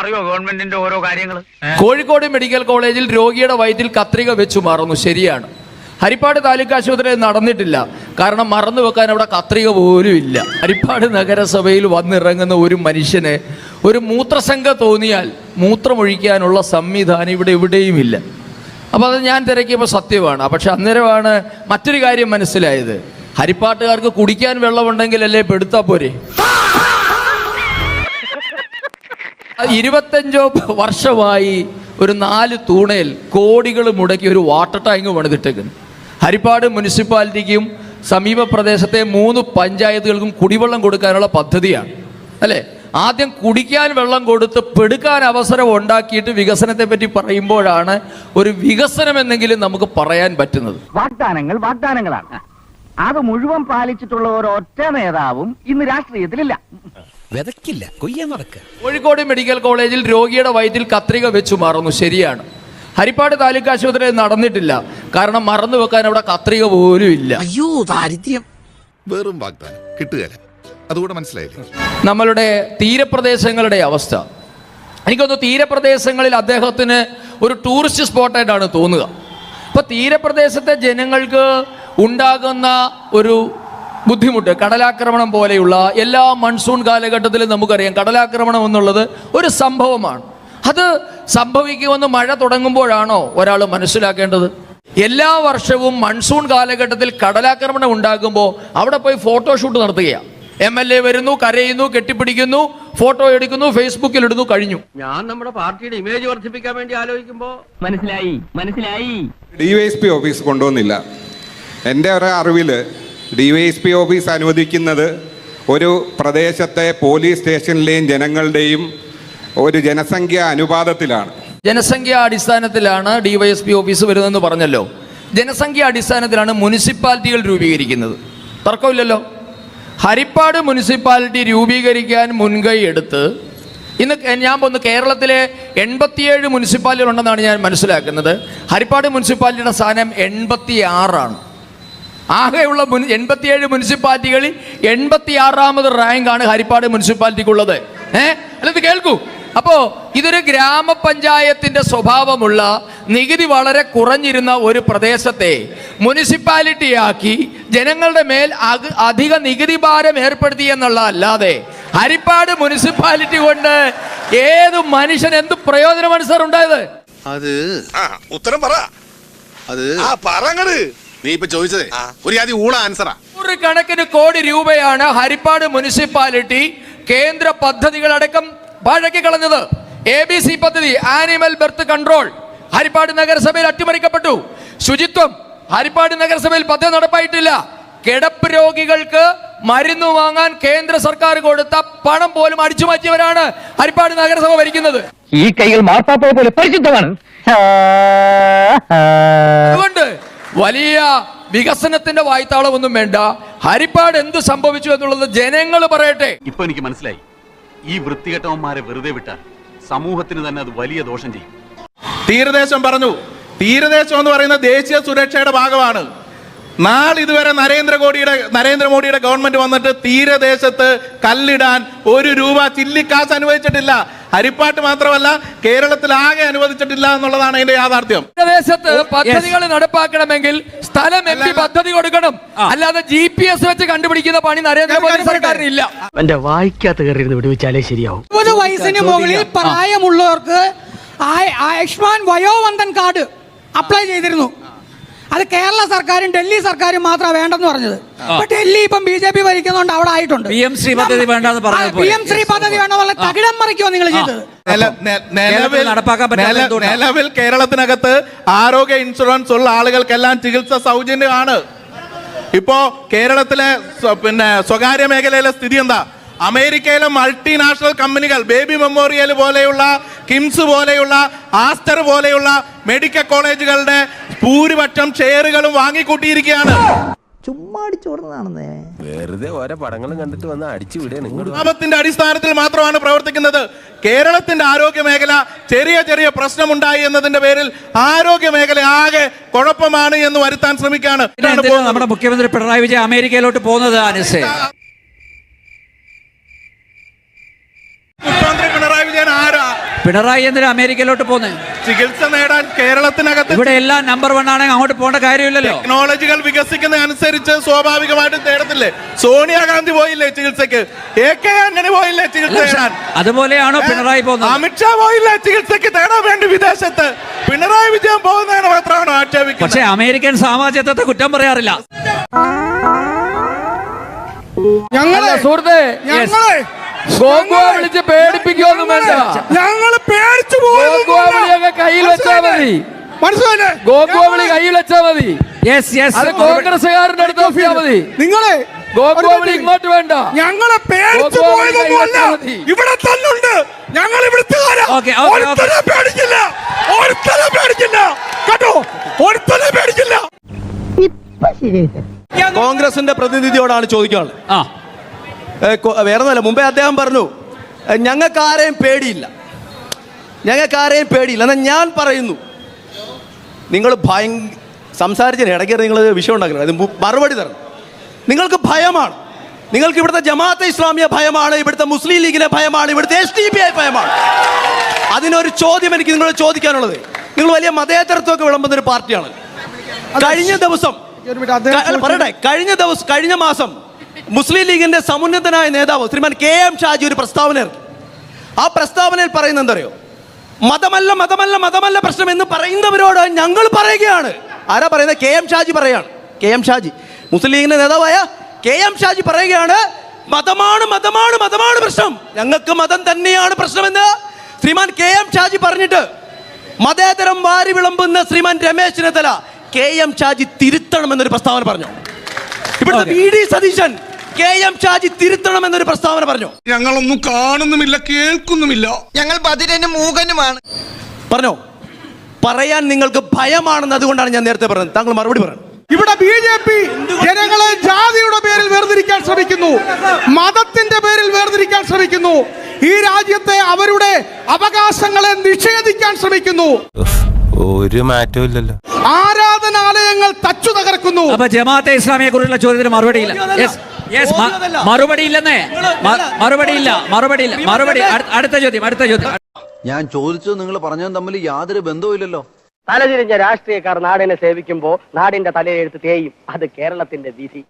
അറിയോ ഗവൺമെന്റിന്റെ ഓരോ കാര്യങ്ങൾ? കോഴിക്കോട് മെഡിക്കൽ കോളേജിൽ രോഗിയുടെ വയറ്റിൽ കത്രിക വെച്ചു മറന്നു, ശരിയാണ്. ഹരിപ്പാട് താലൂക്ക് ആശുപത്രിയിൽ നടന്നിട്ടില്ല, കാരണം മറന്നു വെക്കാൻ അവിടെ കത്രിക പോലും ഇല്ല. ഹരിപ്പാട് നഗരസഭയിൽ വന്നിറങ്ങുന്ന ഒരു മനുഷ്യന് ഒരു മൂത്രശങ്ക തോന്നിയാൽ മൂത്രമൊഴിക്കാനുള്ള സംവിധാനം ഇവിടെ എവിടെയും ഇല്ല. അപ്പോൾ അത് ഞാൻ തിരക്കിയപ്പോൾ സത്യമാണ്. പക്ഷെ അന്നേരമാണ് മറ്റൊരു കാര്യം മനസ്സിലായത്, ഹരിപ്പാട്ടുകാർക്ക് കുടിക്കാൻ വെള്ളമുണ്ടെങ്കിലല്ലേ പെടുത്താ പോരെ. 25 വർഷമായി ഒരു 4 തൂണയിൽ കോടികൾ മുടക്കി ഒരു വാട്ടർ ടാങ്ക് പണിതിട്ടേക്കുന്നു. ഹരിപ്പാട് മുനിസിപ്പാലിറ്റിക്കും സമീപ പ്രദേശത്തെ 3 പഞ്ചായത്തുകൾക്കും കുടിവെള്ളം കൊടുക്കാനുള്ള പദ്ധതിയാണ് അല്ലേ. ആദ്യം കുടിക്കാൻ വെള്ളം കൊടുത്ത് പെടുക്കാൻ അവസരം ഉണ്ടാക്കിയിട്ട് വികസനത്തെ പറ്റി പറയുമ്പോഴാണ് ഒരു വികസനം എന്നെങ്കിലും നമുക്ക് പറയാൻ പറ്റുന്നത്. വാഗ്ദാനങ്ങളാണ്. അത് മുഴുവൻ പാലിച്ചിട്ടുള്ള ഒരൊറ്റ നേതാവും ഇന്ന് രാഷ്ട്രീയത്തിലില്ല. വിതക്കില്ല, കൊയ്യാൻ നടക്കുക. കോഴിക്കോട് മെഡിക്കൽ കോളേജിൽ രോഗിയുടെ വയറ്റിൽ കത്രിക വെച്ചു മറന്നു, ശരിയാണ്. ഹരിപ്പാട് താലൂക്ക് ആശുപത്രിയിൽ നടന്നിട്ടില്ല, കാരണം മറന്നു വെക്കാൻ അവിടെ കത്രിക പോലും ഇല്ല. അയ്യോ ദാരിദ്ര്യം. വെറും വാഗ്ദാനം കിട്ടുകയില്ല, അതുകൂടെ മനസ്സിലായില്ലേ. നമ്മളുടെ തീരപ്രദേശങ്ങളുടെ അവസ്ഥ എനിക്കൊന്ന് തീരപ്രദേശങ്ങളിൽ അദ്ദേഹത്തിന് ഒരു ടൂറിസ്റ്റ് സ്പോട്ടായിട്ടാണ് തോന്നുക. അപ്പോൾ തീരപ്രദേശത്തെ ജനങ്ങൾക്ക് ഉണ്ടാകുന്ന ഒരു ബുദ്ധിമുട്ട്, കടലാക്രമണം പോലെയുള്ള എല്ലാ മൺസൂൺ കാലഘട്ടത്തിലും നമുക്കറിയാം കടലാക്രമണം എന്നുള്ളത് ഒരു സംഭവമാണ്. അത് സംഭവിക്കുമെന്ന് മഴ തുടങ്ങുമ്പോഴാണോ ഒരാൾ മനസ്സിലാക്കേണ്ടത്? എല്ലാ വർഷവും മൺസൂൺ കാലഘട്ടത്തിൽ കടലാക്രമണം ഉണ്ടാകുമ്പോൾ അവിടെ പോയി ഫോട്ടോഷൂട്ട് നടത്തുകയാണ്. MLA വരുന്നു, കരയുന്നു, കെട്ടിപ്പിടിക്കുന്നു, ഫോട്ടോ എടുക്കുന്നു, ഫേസ്ബുക്കിൽ ഇടുന്നു, കഴിഞ്ഞു. ഞാൻ നമ്മുടെ പാർട്ടിയുടെ ഇമേജ് വർദ്ധിപ്പിക്കാൻ വേണ്ടി ആലോചിക്കുമ്പോ മനസ്സിലായി DYSP ഓഫീസ് കൊണ്ടുവന്നില്ല. എൻ്റെ ഒരു അറിവിൽ DYSP ഓഫീസ് അനുവദിക്കുന്നത് ഒരു പ്രദേശത്തെ പോലീസ് സ്റ്റേഷനിലെയും ജനങ്ങളുടെയും ഒരു ജനസംഖ്യ അനുപാതത്തിലാണ്. ജനസംഖ്യാ അടിസ്ഥാനത്തിലാണ് DYSP ഓഫീസ് വരുന്നതെന്ന് പറഞ്ഞല്ലോ. ജനസംഖ്യാ അടിസ്ഥാനത്തിലാണ് മുനിസിപ്പാലിറ്റികൾ രൂപീകരിക്കുന്നത്, തർക്കമില്ലല്ലോ. ഹരിപ്പാട് മുനിസിപ്പാലിറ്റി രൂപീകരിക്കാൻ മുൻകൈ എടുത്ത് ഇന്ന് ഞാൻ പോകുന്ന കേരളത്തിലെ 87 മുനിസിപ്പാലിറ്റികൾ ഉണ്ടെന്നാണ് ഞാൻ മനസ്സിലാക്കുന്നത്. ഹരിപ്പാട് മുനിസിപ്പാലിറ്റിയുടെ സ്ഥാനം 86ആണ്. ആകെയുള്ള 87 മുനിസിപ്പാലിറ്റികളിൽ 86ാമത് റാങ്കാണ് ഹരിപ്പാട് മുനിസിപ്പാലിറ്റിക്കുള്ളത്. അല്ലത് കേൾക്കൂ. അപ്പോൾ ഇതൊരു ഗ്രാമപഞ്ചായത്തിൻ്റെ സ്വഭാവമുള്ള നികുതി വളരെ കുറഞ്ഞിരുന്ന ഒരു പ്രദേശത്തെ മുനിസിപ്പാലിറ്റിയാക്കി ജനങ്ങളുടെ മേൽ അധിക നികുതി ഭാരം ഏർപ്പെടുത്തി എന്നുള്ളതല്ലാതെ ഹരിപ്പാട് മുനിസിപ്പാലിറ്റി കൊണ്ട് ഏത് മനുഷ്യൻ എന്ത് പ്രയോജനമാണ് സാർ ഉണ്ടായത്? അത് ഉത്തരം പറ. അത് പറങ്ങട്. നീ ഇപ്പൊ ചോദിച്ചതേ ഒരു ആദ്യം ഊള ആൻസറാ. 100 കണക്കിന് കോടി രൂപയാണ് ഹരിപ്പാട് മുനിസിപ്പാലിറ്റി കേന്ദ്ര പദ്ധതികളടക്കം പാഴാക്കി കളഞ്ഞത്. ABC പദ്ധതി, ആനിമൽ ബർത്ത് കൺട്രോൾ, ഹരിപ്പാട് നഗരസഭയിൽ അട്ടിമറിക്കപ്പെട്ടു. ശുചിത്വം, ഹരിപ്പാട് നഗരസഭയിൽ പദ്ധതി നടപ്പായിട്ടില്ല. കിടപ്പ് രോഗികൾക്ക് മരുന്ന് വാങ്ങാൻ കേന്ദ്ര സർക്കാർ കൊടുത്ത പണം പോലും അടിച്ചു മാറ്റിയവരാണ് ഹരിപ്പാട് നഗരസഭ ഭരിക്കുന്നത്. ഈ കൈകൾ മാർപ്പാപ്പയെ പോലെ പരിശുദ്ധമാണ്. അതുകൊണ്ട് വലിയ വികസനത്തിന്റെ വായ്ത്താളമൊന്നും വേണ്ട. ഹരിപ്പാട് എന്ത് സംഭവിച്ചു എന്നുള്ളത് ജനങ്ങൾ പറയട്ടെ. ഇപ്പൊ എനിക്ക് മനസ്സിലായി, ഈ വൃത്തികെട്ടവന്മാരെ വെറുതെ വിട്ടാൽ സമൂഹത്തിന് തന്നെ അത് വലിയ ദോഷം ചെയ്യും. തീരദേശം പറഞ്ഞു. തീരദേശം എന്ന് പറയുന്നത് ദേശീയ സുരക്ഷയുടെ ഭാഗമാണ്. നാളിതുവരെ നരേന്ദ്രമോദിയുടെ ഗവൺമെന്റ് വന്നിട്ട് തീരദേശത്ത് കല്ലിടാൻ 1 രൂപ ചില്ലിക്കാശ് അനുവദിച്ചിട്ടില്ല. ഹരിപ്പാട്ട് മാത്രമല്ല, കേരളത്തിലാകെ അനുവദിച്ചിട്ടില്ല എന്നുള്ളതാണ് അതിന്റെ യാഥാർത്ഥ്യം. തീരദേശത്ത് പദ്ധതികൾ നടപ്പാക്കണമെങ്കിൽ സ്ഥലം MP പദ്ധതി കൊടുക്കണം, അല്ലാതെ GPS വെച്ച് കണ്ടുപിടിക്കുന്ന പണി നരേന്ദ്രമോദി സർക്കാരിന് ഇല്ല. എന്റെ വായിക്കാത്ത കയറി വിടുവിച്ചാലേ ശരിയാവും. 20 വയസ്സിന് മുകളിൽ പ്രായമുള്ളവർക്ക് ആയുഷ്മാൻ വയോവന്ദൻ കാർഡ് അപ്ലൈ ചെയ്തിരുന്നു. അത് കേരള സർക്കാരും ഡൽഹി സർക്കാരും മാത്രമാണ് വേണ്ടെന്ന് പറഞ്ഞത്. ഡൽഹി ഇപ്പം BJP ഭരിക്കുന്നതുകൊണ്ട് അവിടെ ആയിട്ടുണ്ട്. PM-ശ്രീ പദ്ധതി വേണ്ടെന്ന് പറഞ്ഞു. PM-ശ്രീ പദ്ധതി വേണമെന്നുള്ള തകിടം മറിക്കുമോ നിങ്ങൾ ചെയ്തത്? നിലവിൽ കേരളത്തിനകത്ത് ആരോഗ്യ ഇൻഷുറൻസ് ഉള്ള ആളുകൾക്കെല്ലാം ചികിത്സ സൗജന്യമാണ്. ഇപ്പോ കേരളത്തിലെ സ്വകാര്യ മേഖലയിലെ സ്ഥിതി എന്താ? അമേരിക്കയിലെ മൾട്ടിനാഷണൽ കമ്പനികൾ ബേബി മെമ്മോറിയൽ പോലെയുള്ള, കിംസ് പോലെയുള്ള, ആസ്റ്റർ പോലെയുള്ള മെഡിക്കൽ കോളേജുകളുടെ ഭൂരിപക്ഷം ഷെയറുകളും വാങ്ങിക്കൂട്ടിയിരിക്കുകയാണ്. വെറുതെ ഓരോ പടങ്ങളും കണ്ടിട്ട് വന്ന് അടിച്ചു വിടുക. ലാഭത്തിന്റെ അടിസ്ഥാനത്തിൽ മാത്രമാണ് പ്രവർത്തിക്കുന്നത്. കേരളത്തിന്റെ ആരോഗ്യ മേഖല ചെറിയ പ്രശ്നമുണ്ടായി എന്നതിന്റെ പേരിൽ ആരോഗ്യ മേഖല ആകെ കുഴപ്പമാണ് എന്ന് വരുത്താൻ ശ്രമിക്കുകയാണ്. നമ്മുടെ മുഖ്യമന്ത്രി പിണറായി വിജയൻ അമേരിക്കയിലോട്ട് പോകുന്നത് മുഖ്യമന്ത്രി പിണറായി വിജയൻ ആരാ? പിണറായി എന്തിനാ അമേരിക്കയിലോട്ട് പോകുന്നത്? ചികിത്സ നേടാൻ കേരളത്തിനകത്ത് ഇവിടെ എല്ലാം നമ്പർ 1 ആണെങ്കിൽ അങ്ങോട്ട് പോകേണ്ട കാര്യമില്ലല്ലോ. ടെക്നോളജികൾ വികസിക്കുന്ന അനുസരിച്ച് സ്വാഭാവികമായിട്ടും തേടത്തില്ലേ? സോണിയാഗാന്ധി പോയില്ലേ ചികിത്സയ്ക്ക്? AK ആന്റണി പോയില്ലേ ചികിത്സ തേടാൻ? അതുപോലെയാണോ പിണറായി പോകുന്നത്? അമിത്ഷാ പോയില്ലേ ചികിത്സയ്ക്ക് തേടാൻ വേണ്ടി വിദേശത്ത്? പിണറായി വിജയൻ പോകുന്നതിന് മാത്രമാണോ ആക്ഷേപിക്കുന്നത്? പക്ഷേ അമേരിക്കൻ സാമ്രാജ്യത്വത്തെ കുറ്റം പറയാറില്ല. അല്ല, സുഹൃത്തെ, ഗോകുവ വിളിച്ച് പേടിപ്പിക്കൊന്നും വേണ്ട. ഞങ്ങൾ പേടിച്ചു ഗോകുവ വിളിയൊക്കെ കയ്യിൽ വെച്ചാൽ മതി. മനസ്സിലായില്ലേ? ഗോകുവ വിളി കയ്യിൽ വെച്ചാൽ മതി. അത് കോൺഗ്രസ്സുകാരുടെ അടുത്ത് വെച്ചാൽ മതി. നിങ്ങളെ ഗോകുവ വിളി ഇങ്ങോട്ട് വേണ്ട. ഞങ്ങളെ പേടിച്ചു പോയതൊന്നുമല്ല, ഇവിടെ തന്നുണ്ട്. ഞങ്ങൾ ഇവിടുത്തുകാരാ. ഒരുത്തനെ പേടിക്കില്ല, ഒരുത്തനെ പേടിക്കില്ല കേട്ടോ, ഒരുത്തനെ പേടിക്കില്ല. കോൺഗ്രസിന്റെ പ്രതിനിധിയോടാണ് ചോദിക്കാനുള്ളത്. വേറെ ഒന്നുമല്ല, മുമ്പേ അദ്ദേഹം പറഞ്ഞു ഞങ്ങൾക്ക് ആരെയും പേടിയില്ല, ഞങ്ങൾക്ക് ആരെയും പേടിയില്ല. എന്നാൽ ഞാൻ പറയുന്നു, നിങ്ങൾ സംസാരിച്ചതിന് ഇടയ്ക്ക് നിങ്ങൾ വിഷയം ഉണ്ടാക്കുന്നത്, അത് മറുപടി തരണം. നിങ്ങൾക്ക് ഭയമാണ്, നിങ്ങൾക്ക് ഇവിടുത്തെ ജമാഅത്തെ ഇസ്ലാമിയെ ഭയമാണ്, ഇവിടുത്തെ മുസ്ലിം ലീഗിനെ ഭയമാണ്, ഇവിടുത്തെ SDPI ഭയമാണ്. അതിനൊരു ചോദ്യം എനിക്ക് നിങ്ങളോട് ചോദിക്കാനുള്ളത്, നിങ്ങൾ വലിയ മതേതരത്വമൊക്കെ വിളമ്പുന്ന ഒരു പാർട്ടിയാണ്. കഴിഞ്ഞ മാസം മുസ്ലിം ലീഗിന്റെ സമുന്നതനായ നേതാവ് ശ്രീമാൻ KM ഷാജി ഒരു പ്രസ്താവന ഇറക്കി. ആ പ്രസ്താവനയിൽ പറയുന്നത് എന്തറിയോ? മതമല്ല മതമല്ല മതമല്ല പ്രശ്നം എന്ന് പറയുന്നവരോട് ഞങ്ങൾ പറയുകയാണ്. ആരാ പറയുന്നത്? KM ഷാജി പറയാണ്. KM ഷാജി, മുസ്ലിം ലീഗിന്റെ നേതാവായ KM ഷാജി പറയുകയാണ്, മതമാണ് മതമാണ് മതമാണ് പ്രശ്നം, ഞങ്ങൾക്ക് മതം തന്നെയാണ് പ്രശ്നമെന്ന് ശ്രീമാൻ KM ഷാജി പറഞ്ഞിട്ട് മതേതരം വാരി വിളമ്പുന്ന ശ്രീമാൻ രമേശ് ചെന്നിത്തല KM ഷാജി തിരുത്തണമെന്നൊരു പ്രസ്താവന പറഞ്ഞു. ഇവിടുത്തെ VD സതീശൻ KM ഷാജി തിരുത്തണമെന്നൊരു പ്രസ്താവന പറഞ്ഞു. ഞങ്ങളൊന്നും കാണുന്നുമില്ല, കേൾക്കുന്നുമില്ല, ഞങ്ങൾ ബധിരനും മൂകനുമാണ് പറഞ്ഞോ. പറയാൻ നിങ്ങൾക്ക് ഭയമാണെന്ന് അതുകൊണ്ടാണ് ഞാൻ നേരത്തെ പറഞ്ഞത്. താങ്കൾ മറുപടി പറയണം. ഇവിടെ BJP ജനങ്ങളെ ജാതിയുടെ പേരിൽ വേർതിരിക്കാൻ ശ്രമിക്കുന്നു, മതത്തിന്റെ പേരിൽ വേർതിരിക്കാൻ ശ്രമിക്കുന്നു, ഈ രാജ്യത്തെ അവരുടെ അവകാശങ്ങളെ നിഷേധിക്കാൻ ശ്രമിക്കുന്നു. ഒരു മാറ്റവും ഇല്ലല്ലോ. ആരാധനാലയങ്ങൾ തച്ചു തകർക്കുന്നു. അപ്പൊ ജമാഅത്തെ ഇസ്ലാമിയെ കുറിച്ചുള്ള ചോദ്യത്തിന് മറുപടിയില്ല. മറുപടിയില്ലെന്നേ, മറുപടിയില്ല. അടുത്ത ചോദ്യം. ഞാൻ ചോദിച്ചത് നിങ്ങൾ പറഞ്ഞതും തമ്മിൽ യാതൊരു ബന്ധവുമില്ലല്ലോ. തലതിരിഞ്ഞ രാഷ്ട്രീയക്കാർ നാടിനെ സേവിക്കുമ്പോ നാടിന്റെ തലയെഴുത്ത് തേയും. അത് കേരളത്തിന്റെ വിധി.